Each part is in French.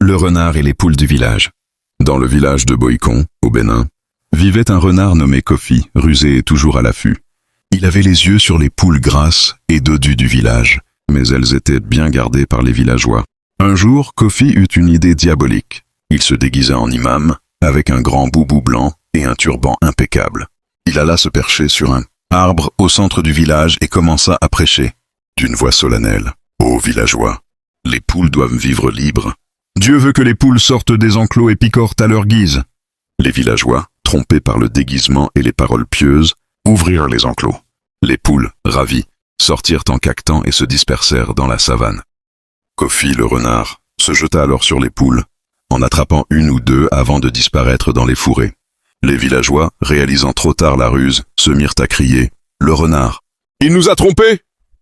Le renard et les poules du village. Dans le village de Boïcon, au Bénin, vivait un renard nommé Kofi, rusé et toujours à l'affût. Il avait les yeux sur les poules grasses et dodues du village, mais elles étaient bien gardées par les villageois. Un jour, Kofi eut une idée diabolique. Il se déguisa en imam, avec un grand boubou blanc et un turban impeccable. Il alla se percher sur un arbre au centre du village et commença à prêcher, d'une voix solennelle. « Ô villageois, les poules doivent vivre libres. Dieu veut que les poules sortent des enclos et picorent à leur guise. » Les villageois, trompés par le déguisement et les paroles pieuses, ouvrirent les enclos. Les poules, ravies, sortirent en caquetant et se dispersèrent dans la savane. Kofi, le renard, se jeta alors sur les poules, en attrapant une ou deux avant de disparaître dans les fourrés. Les villageois, réalisant trop tard la ruse, se mirent à crier « Le renard ! Il nous a trompés !»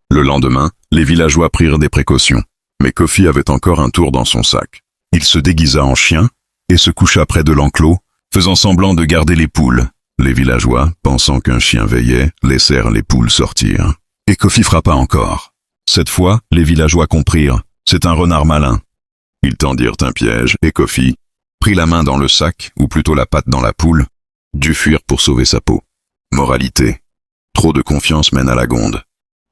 Le lendemain, les villageois prirent des précautions, mais Kofi avait encore un tour dans son sac. Il se déguisa en chien et se coucha près de l'enclos, faisant semblant de garder les poules. Les villageois, pensant qu'un chien veillait, laissèrent les poules sortir. Et Kofi frappa encore. Cette fois, les villageois comprirent. C'est un renard malin. Ils tendirent un piège et Kofi prit la main dans le sac, ou plutôt la patte dans la poule, dut fuir pour sauver sa peau. Moralité. Trop de confiance mène à la gonde.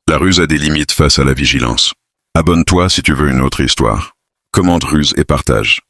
La ruse a des limites face à la vigilance. Abonne-toi si tu veux une autre histoire. Commente, ruse et partage.